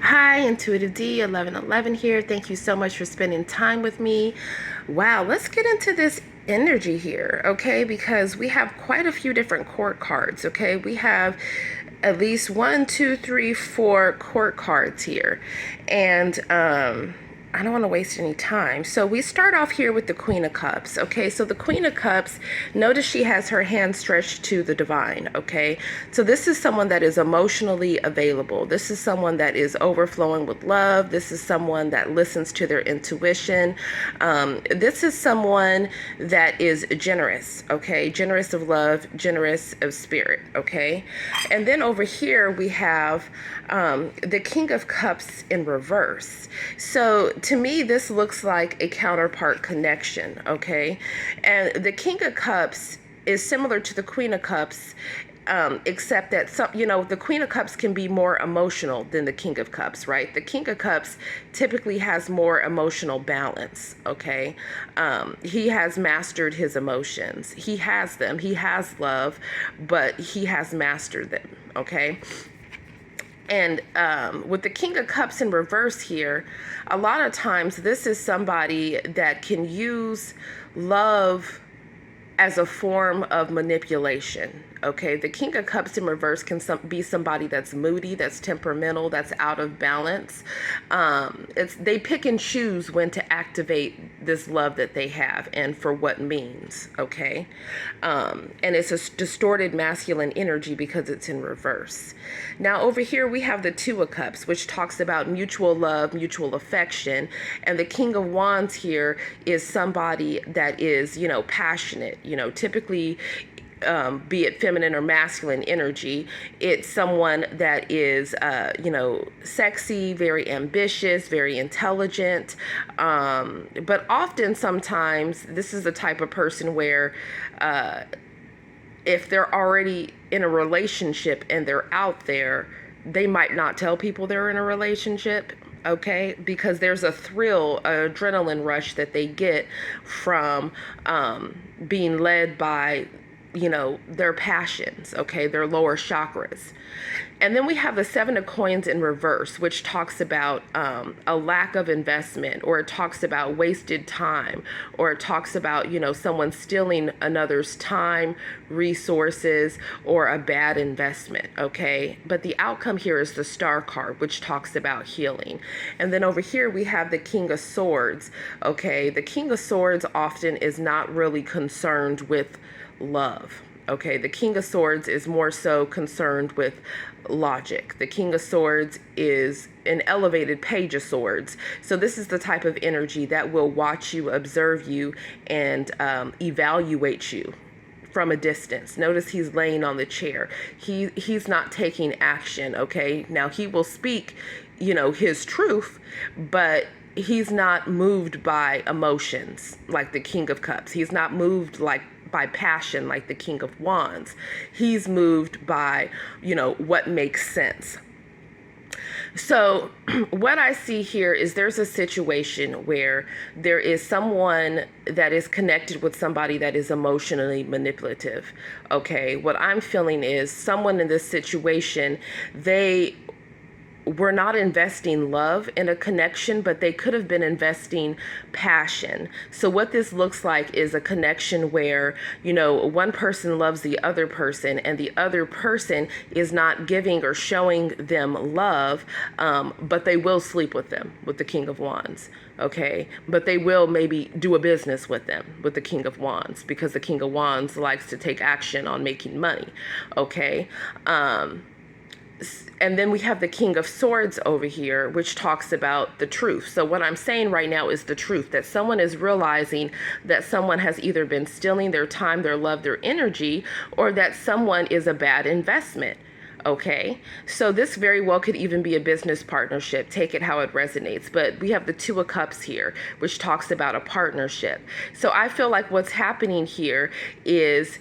Hi, Intuitive D 1111 here. Thank you so much for spending time with me. Wow, let's get into this energy here, okay? Because we have quite a few different court cards, okay? We have at least 4 court cards here. And I don't want to waste any time. So we start off here with the Queen of Cups. Okay, so the Queen of Cups, notice she has her hand stretched to the divine. Okay, so this is someone that is emotionally available. This is someone that is overflowing with love. This is someone that listens to their intuition. This is someone that is generous. Okay, generous of love, generous of spirit. Okay, and then over here we have the King of Cups in reverse. So to me, this looks like a counterpart connection, okay? And the King of Cups is similar to the Queen of Cups, except that the Queen of Cups can be more emotional than the King of Cups, right? The King of Cups typically has more emotional balance, okay? He has mastered his emotions. He has them. He has love, but he has mastered them, okay? And with the King of Cups in reverse here, a lot of times this is somebody that can use love as a form of manipulation. Okay, the King of Cups in reverse can be somebody that's moody, that's temperamental, that's out of balance. They pick and choose when to activate this love that they have and for what means. Okay, and it's a distorted masculine energy because it's in reverse. Now over here we have the Two of Cups, which talks about mutual love, mutual affection, and the King of Wands here is somebody that is, passionate. Typically, be it feminine or masculine energy, it's someone that is, sexy, very ambitious, very intelligent. But often, sometimes, this is the type of person where if they're already in a relationship and they're out there, they might not tell people they're in a relationship. Okay, because there's a thrill, adrenaline rush that they get from being led by their passions, okay, their lower chakras. And then we have the Seven of Coins in reverse, which talks about a lack of investment, or it talks about wasted time, or it talks about, someone stealing another's time, resources, or a bad investment, okay? But the outcome here is the Star card, which talks about healing. And then over here we have the King of Swords, okay? The King of Swords often is not really concerned with love. Okay, the King of Swords is more so concerned with logic. The King of Swords is an elevated Page of Swords. So this is the type of energy that will watch you, observe you, and evaluate you from a distance. Notice he's laying on the chair. He's not taking action, okay? Now he will speak, his truth, but he's not moved by emotions like the King of Cups. He's not moved by passion like the King of Wands. He's moved by, what makes sense. So what I see here is there's a situation where there is someone that is connected with somebody that is emotionally manipulative. Okay, what I'm feeling is someone in this situation, we're not investing love in a connection, but they could have been investing passion. So what this looks like is a connection where, one person loves the other person and the other person is not giving or showing them love, but they will sleep with them, with the King of Wands. Okay, but they will maybe do a business with them, with the King of Wands, because the King of Wands likes to take action on making money. Okay. And then we have the King of Swords over here, which talks about the truth. So what I'm saying right now is the truth, that someone is realizing that someone has either been stealing their time, their love, their energy, or that someone is a bad investment. Okay, so this very well could even be a business partnership. Take it how it resonates. But we have the Two of Cups here, which talks about a partnership. So I feel like what's happening here is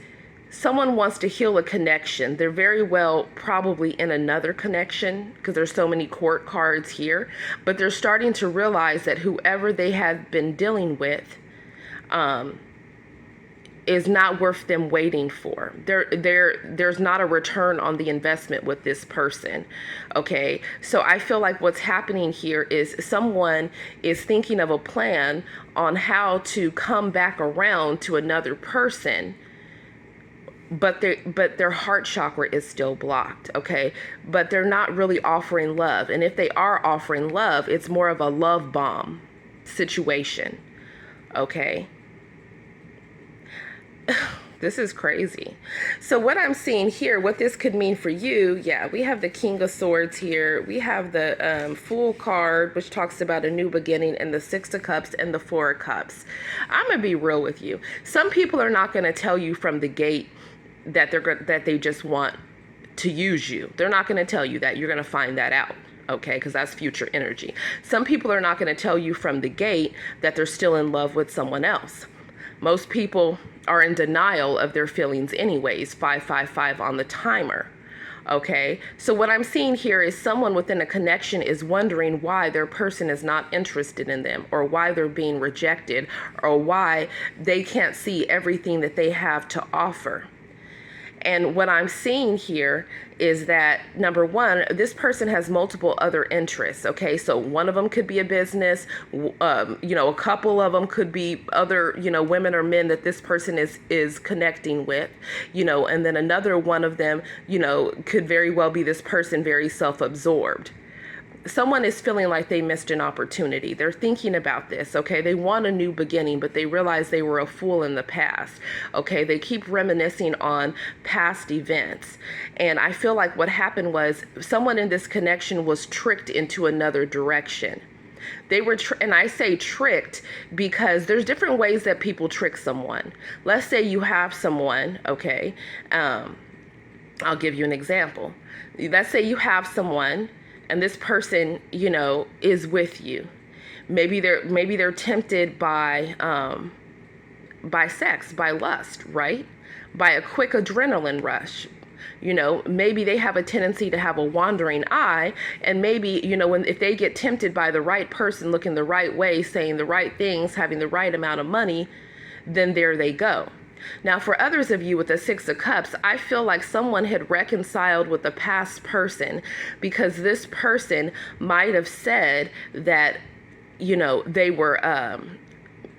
someone wants to heal a connection. They're very well probably in another connection because there's so many court cards here, but they're starting to realize that whoever they have been dealing with is not worth them waiting for. There's not a return on the investment with this person. Okay, so I feel like what's happening here is someone is thinking of a plan on how to come back around to another person, but their heart chakra is still blocked. Okay, but they're not really offering love, and if they are offering love, it's more of a love bomb situation. Okay. This is crazy. So what I'm seeing here, what this could mean for you, yeah, we have the King of Swords here. We have the Fool card, which talks about a new beginning, and the Six of Cups and the Four of Cups. I'm going to be real with you. Some people are not going to tell you from the gate that they just want to use you. They're not going to tell you that. You're going to find that out. Okay, because that's future energy. Some people are not going to tell you from the gate that they're still in love with someone else. Most people are in denial of their feelings anyways. 555 on the timer. Okay, so what I'm seeing here is someone within a connection is wondering why their person is not interested in them, or why they're being rejected, or why they can't see everything that they have to offer. And what I'm seeing here is that, number one, this person has multiple other interests. Okay, so one of them could be a business, a couple of them could be other, women or men that this person is connecting with, and then another one of them, could very well be this person very self-absorbed. Someone is feeling like they missed an opportunity. They're thinking about this, okay? They want a new beginning, but they realize they were a fool in the past, okay? They keep reminiscing on past events. And I feel like what happened was someone in this connection was tricked into another direction. They were, and I say tricked because there's different ways that people trick someone. Let's say you have someone, okay? I'll give you an example. Let's say you have someone, and this person, is with you. Maybe they're tempted by sex, by lust, right? By a quick adrenaline rush. Maybe they have a tendency to have a wandering eye, and maybe, if they get tempted by the right person, looking the right way, saying the right things, having the right amount of money, then there they go. Now, for others of you with the Six of Cups, I feel like someone had reconciled with a past person, because this person might have said that, they were,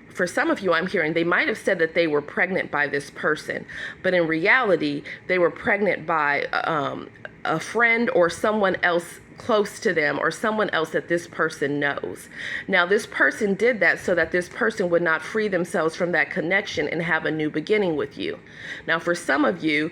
for some of you, I'm hearing, they might have said that they were pregnant by this person, but in reality, they were pregnant by a friend or someone else close to them, or someone else that this person knows. Now, this person did that so that this person would not free themselves from that connection and have a new beginning with you. Now, for some of you,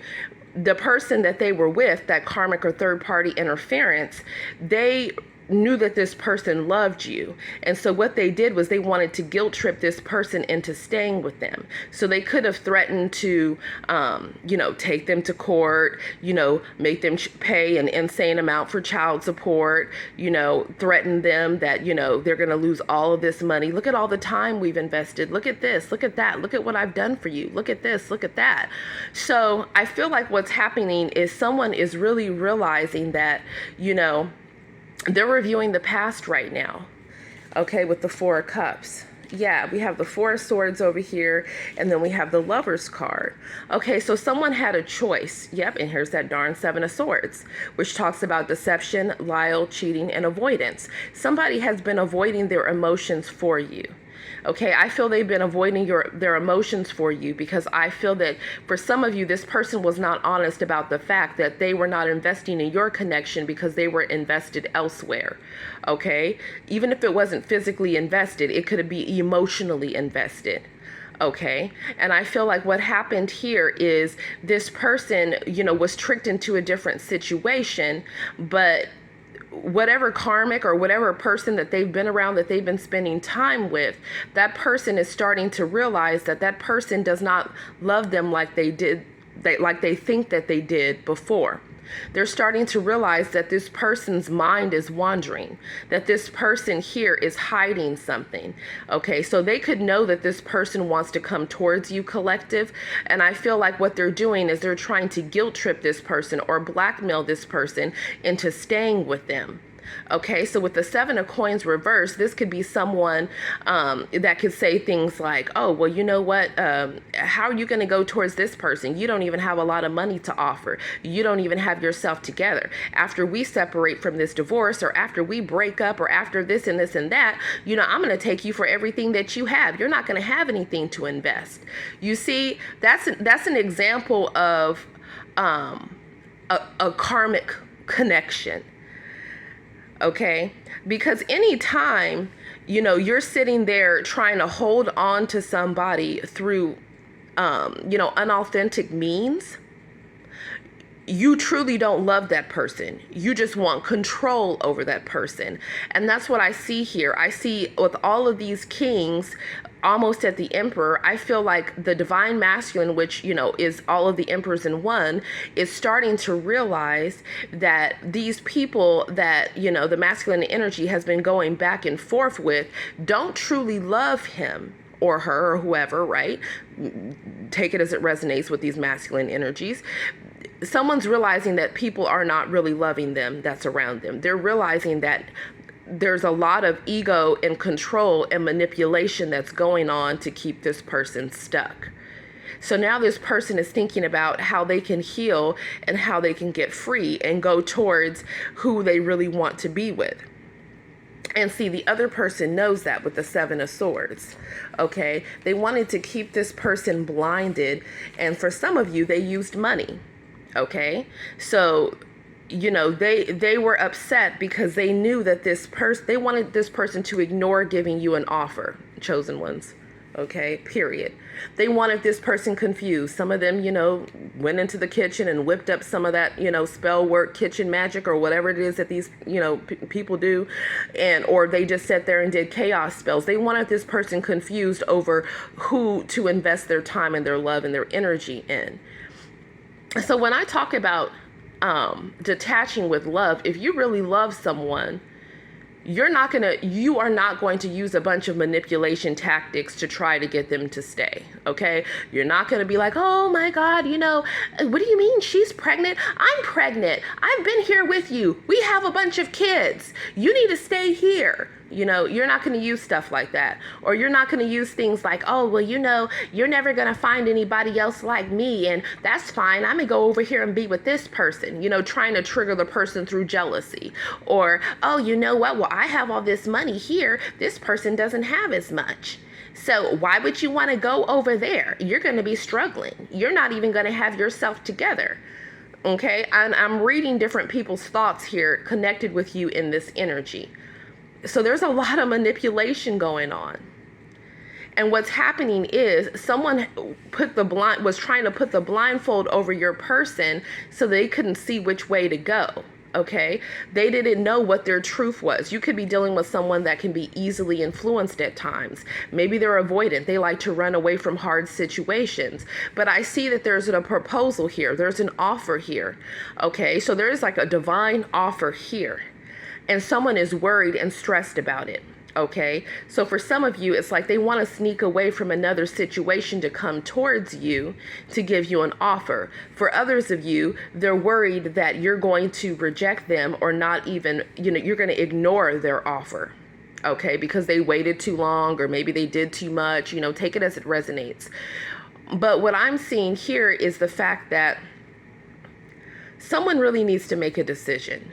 the person that they were with, that karmic or third party interference, they knew that this person loved you. And so what they did was they wanted to guilt trip this person into staying with them. So they could have threatened to, take them to court, make them pay an insane amount for child support, threaten them that, they're going to lose all of this money. Look at all the time we've invested. Look at this, look at that. Look at what I've done for you. Look at this, look at that. So I feel like what's happening is someone is really realizing that, they're reviewing the past right now, okay, with the Four of Cups. Yeah, we have the Four of Swords over here, and then we have the Lover's card. Okay, so someone had a choice. Yep, and here's that darn Seven of Swords, which talks about deception, lie, cheating, and avoidance. Somebody has been avoiding their emotions for you. Okay, I feel they've been avoiding their emotions for you, because I feel that for some of you, this person was not honest about the fact that they were not investing in your connection because they were invested elsewhere. Okay, even if it wasn't physically invested, it could be emotionally invested. Okay, and I feel like what happened here is this person, was tricked into a different situation, but whatever karmic or whatever person that they've been around, that they've been spending time with, that person is starting to realize that that person does not love them like they did, like they think that they did before. They're starting to realize that this person's mind is wandering, that this person here is hiding something. Okay, so they could know that this person wants to come towards you, collective, and I feel like what they're doing is they're trying to guilt trip this person or blackmail this person into staying with them. Okay, so with the Seven of Coins reversed, this could be someone that could say things like, oh, well, you know what? How are you going to go towards this person? You don't even have a lot of money to offer. You don't even have yourself together. After we separate from this divorce, or after we break up, or after this and this and that, you know, I'm going to take you for everything that you have. You're not going to have anything to invest. You see, that's an example of a karmic connection. Okay, because anytime, you know, you're sitting there trying to hold on to somebody through, you know, unauthentic means, you truly don't love that person. You just want control over that person. And that's what I see here. I see with all of these kings, almost at the emperor, I feel like the divine masculine, which, you know, is all of the emperors in one, is starting to realize that these people that, you know, the masculine energy has been going back and forth with don't truly love him or her or whoever, right? Take it as it resonates with these masculine energies. Someone's realizing that people are not really loving them that's around them. They're realizing that there's a lot of ego and control and manipulation that's going on to keep this person stuck. So now this person is thinking about how they can heal and how they can get free and go towards who they really want to be with. And see, the other person knows that with the Seven of Swords. Okay, they wanted to keep this person blinded, and for some of you, they used money. Okay, so, you know, they were upset because they knew that they wanted this person to ignore giving you an offer, chosen ones. Okay, period. They wanted this person confused. Some of them, you know, went into the kitchen and whipped up some of that, you know, spell work, kitchen magic, or whatever it is that these, you know, people do. Or they just sat there and did chaos spells. They wanted this person confused over who to invest their time and their love and their energy in. So when I talk about detaching with love, if you really love someone, you are not going to use a bunch of manipulation tactics to try to get them to stay. Okay, you're not going to be like, oh my God, you know, what do you mean she's pregnant? I'm pregnant. I've been here with you. We have a bunch of kids. You need to stay here. You know, you're not going to use stuff like that. Or you're not going to use things like, oh, well, you know, you're never going to find anybody else like me, and that's fine. I'm going to go over here and be with this person, you know, trying to trigger the person through jealousy. Or, oh, you know what? Well, I have all this money here. This person doesn't have as much. So why would you want to go over there? You're going to be struggling. You're not even going to have yourself together. Okay, and I'm reading different people's thoughts here connected with you in this energy. So there's a lot of manipulation going on. And what's happening is someone was trying to put the blindfold over your person so they couldn't see which way to go. Okay, they didn't know what their truth was. You could be dealing with someone that can be easily influenced at times. Maybe they're avoidant. They like to run away from hard situations. But I see that there's a proposal here. There's an offer here. Okay, so there's like a divine offer here. And someone is worried and stressed about it. Okay, so for some of you, it's like they want to sneak away from another situation to come towards you to give you an offer. For others of you, they're worried that you're going to reject them or not even, you know, you're going to ignore their offer. Okay, because they waited too long or maybe they did too much, you know, take it as it resonates. But what I'm seeing here is the fact that someone really needs to make a decision.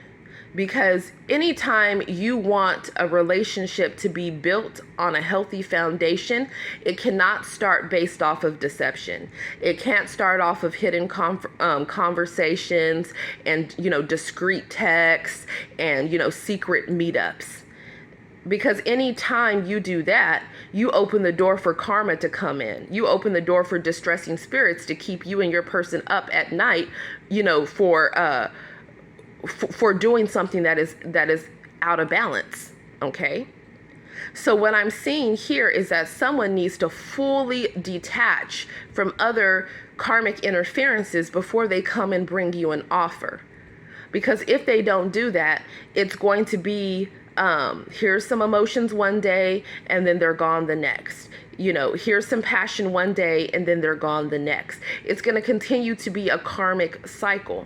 Because anytime you want a relationship to be built on a healthy foundation, it cannot start based off of deception. It can't start off of hidden conversations and, you know, discreet texts and, you know, secret meetups. Because anytime you do that, you open the door for karma to come in. You open the door for distressing spirits to keep you and your person up at night, you know, for doing something that is out of balance. Okay, so what I'm seeing here is that someone needs to fully detach from other karmic interferences before they come and bring you an offer. Because if they don't do that, it's going to be here's some emotions one day and then they're gone the next. You know, here's some passion one day and then they're gone the next. It's going to continue to be a karmic cycle.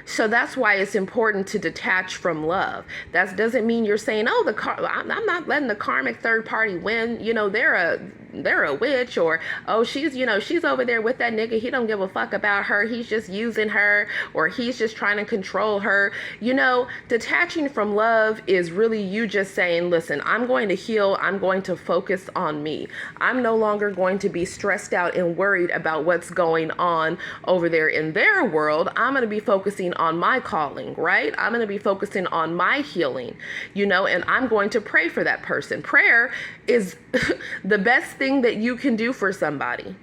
So that's why it's important to detach from love. That doesn't mean you're saying, oh, I'm not letting the karmic third party win. You know, they're a witch, or, oh, she's over there with that nigga. He don't give a fuck about her. He's just using her, or he's just trying to control her. You know, detaching from love is really you just saying, listen, I'm going to heal. I'm going to focus on me. I'm no longer going to be stressed out and worried about what's going on over there in their world. I'm going to be focusing on my calling, right? I'm going to be focusing on my healing, you know, and I'm going to pray for that person. Prayer is the best thing that you can do for somebody.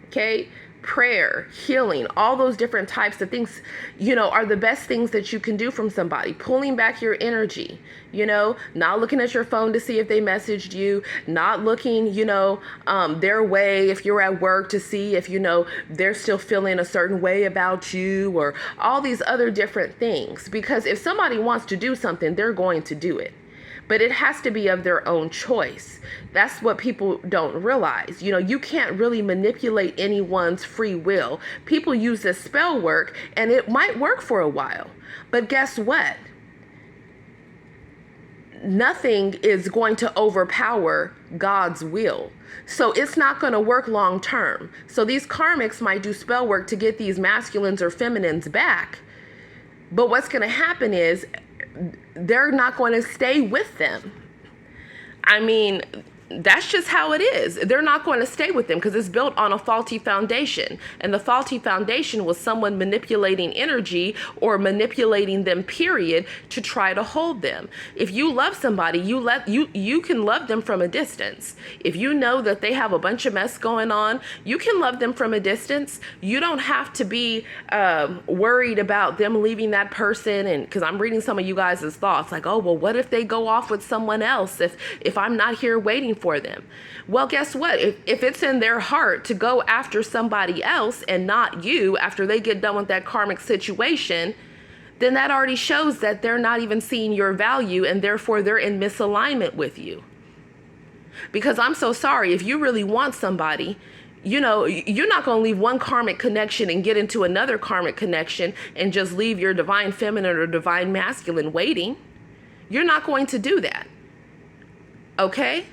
Okay? Prayer, healing, all those different types of things, you know, are the best things that you can do from somebody. Pulling back your energy, you know, not looking at your phone to see if they messaged you, not looking, you know, their way if you're at work to see if, you know, they're still feeling a certain way about you, or all these other different things. Because if somebody wants to do something, they're going to do it. But it has to be of their own choice. That's what people don't realize. You know, you can't really manipulate anyone's free will. People use this spell work, and it might work for a while. But guess what? Nothing is going to overpower God's will. So it's not going to work long term. So these karmics might do spell work to get these masculines or feminines back. But what's going to happen is they're not going to stay with them. I mean, that's just how it is. They're not going to stay with them because it's built on a faulty foundation. And the faulty foundation was someone manipulating energy or manipulating them, period, to try to hold them. If you love somebody, you can love them from a distance. If you know that they have a bunch of mess going on, you can love them from a distance. You don't have to be worried about them leaving that person. And because I'm reading some of you guys' thoughts, like, oh, well, what if they go off with someone else if I'm not here waiting for them? Well, guess what? If it's in their heart to go after somebody else and not you after they get done with that karmic situation, then that already shows that they're not even seeing your value, and therefore they're in misalignment with you. Because I'm so sorry, if you really want somebody, you know, you're not going to leave one karmic connection and get into another karmic connection and just leave your divine feminine or divine masculine waiting. You're not going to do that. Okay?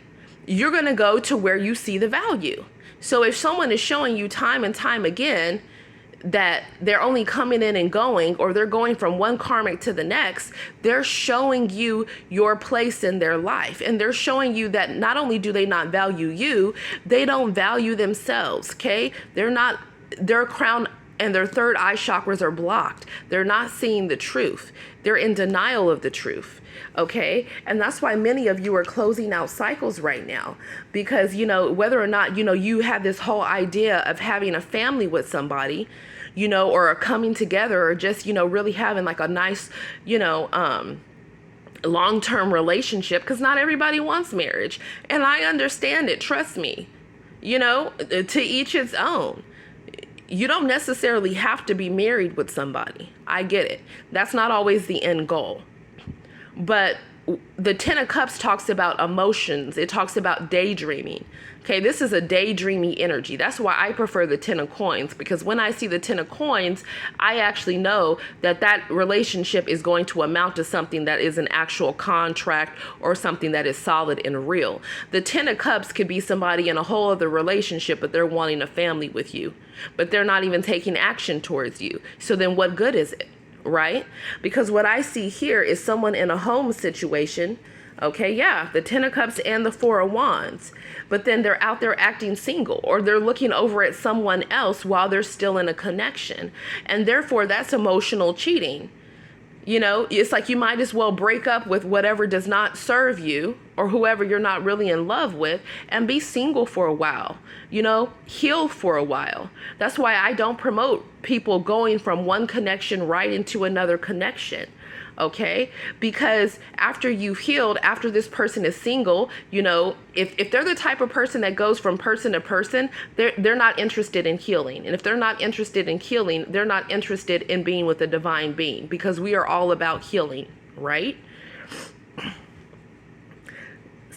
You're going to go to where you see the value. So if someone is showing you time and time again that they're only coming in and going, or they're going from one karmic to the next, they're showing you your place in their life. And they're showing you that not only do they not value you, they don't value themselves, okay? Their crown and their third eye chakras are blocked. They're not seeing the truth. They're in denial of the truth, okay? And that's why many of you are closing out cycles right now, because, you know, whether or not, you know, you have this whole idea of having a family with somebody, you know, or coming together, or just, you know, really having like a nice, you know, long-term relationship, because not everybody wants marriage. And I understand it, trust me, you know, to each its own. You don't necessarily have to be married with somebody. I get it. That's not always the end goal. But the Ten of Cups talks about emotions. It talks about daydreaming. Okay, this is a daydreamy energy. That's why I prefer the Ten of Coins, because when I see the Ten of Coins, I actually know that that relationship is going to amount to something that is an actual contract or something that is solid and real. The Ten of Cups could be somebody in a whole other relationship, but they're wanting a family with you, but they're not even taking action towards you. So then what good is it? Right? Because what I see here is someone in a home situation. Okay, yeah, the Ten of Cups and the Four of Wands, but then they're out there acting single, or they're looking over at someone else while they're still in a connection, and therefore that's emotional cheating. You know, it's like you might as well break up with whatever does not serve you, or whoever you're not really in love with, and be single for a while, you know, heal for a while. That's why I don't promote people going from one connection right into another connection. Okay, because after you've healed, after this person is single, you know, if they're the type of person that goes from person to person, they're not interested in healing. And if they're not interested in healing, they're not interested in being with a divine being, because we are all about healing, right?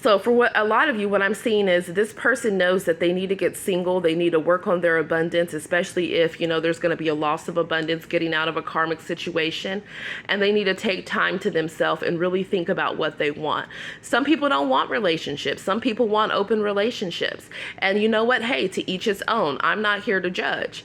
So for what a lot of you, what I'm seeing is this person knows that they need to get single. They need to work on their abundance, especially if, there's going to be a loss of abundance getting out of a karmic situation. And they need to take time to themselves and really think about what they want. Some people don't want relationships. Some people want open relationships. And you know what? Hey, to each his own. I'm not here to judge,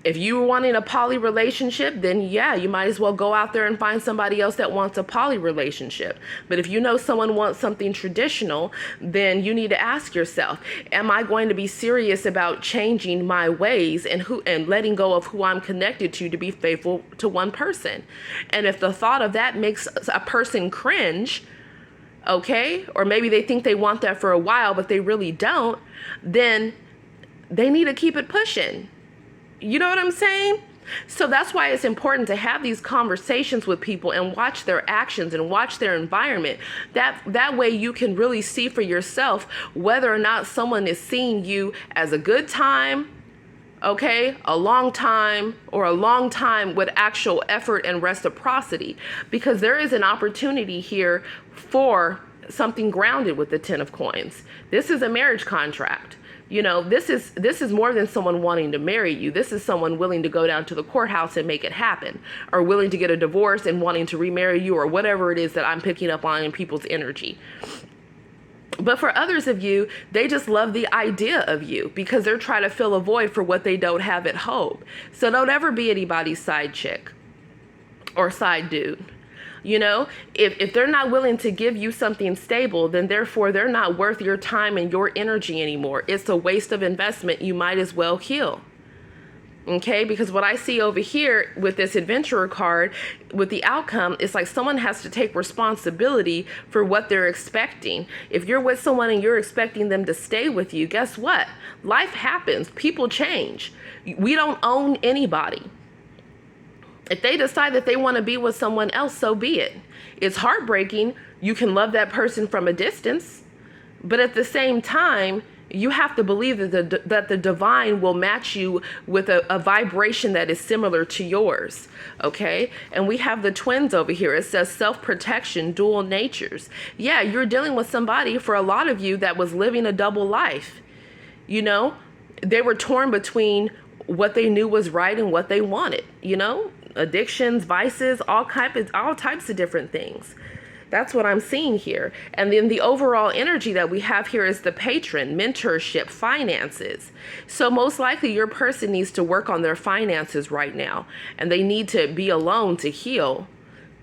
If you were wanting a poly relationship, then yeah, you might as well go out there and find somebody else that wants a poly relationship. But if you know someone wants something traditional, then you need to ask yourself, am I going to be serious about changing my ways and letting go of who I'm connected to be faithful to one person? And if the thought of that makes a person cringe, okay, or maybe they think they want that for a while, but they really don't, then they need to keep it pushing. You know what I'm saying? So that's why it's important to have these conversations with people and watch their actions and watch their environment. That way you can really see for yourself whether or not someone is seeing you as a good time, okay, a long time, or a long time with actual effort and reciprocity. Because there is an opportunity here for something grounded with the Ten of Coins. This is a marriage contract. This is more than someone wanting to marry you. This is someone willing to go down to the courthouse and make it happen, or willing to get a divorce and wanting to remarry you, or whatever it is that I'm picking up on in people's energy. But for others of you, they just love the idea of you because they're trying to fill a void for what they don't have at home. So don't ever be anybody's side chick or side dude. If they're not willing to give you something stable, then therefore they're not worth your time and your energy anymore. It's a waste of investment. You might as well heal. Okay, because what I see over here with this adventurer card, with the outcome, it's like someone has to take responsibility for what they're expecting. If you're with someone and you're expecting them to stay with you, guess what? Life happens. People change. We don't own anybody. If they decide that they want to be with someone else, so be it. It's heartbreaking. You can love that person from a distance, but at the same time, you have to believe that the divine will match you with a vibration that is similar to yours, okay? And we have the twins over here. It says self-protection, dual natures. Yeah, you're dealing with somebody, for a lot of you, that was living a double life. They were torn between what they knew was right and what they wanted, addictions, vices, all types of different things. That's what I'm seeing here. And then the overall energy that we have here is the patron, mentorship, finances. So most likely your person needs to work on their finances right now, and they need to be alone to heal.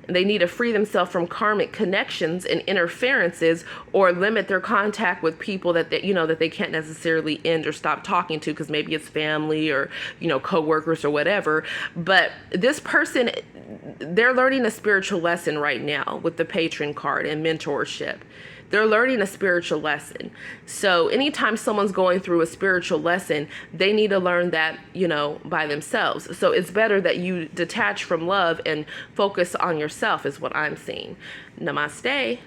They need to free themselves from karmic connections and interferences, or limit their contact with people that they can't necessarily end or stop talking to, because maybe it's family or, coworkers or whatever. But this person, they're learning a spiritual lesson right now with the patron card and mentorship. They're learning a spiritual lesson. So anytime someone's going through a spiritual lesson, they need to learn that, by themselves. So it's better that you detach from love and focus on yourself, is what I'm seeing. Namaste.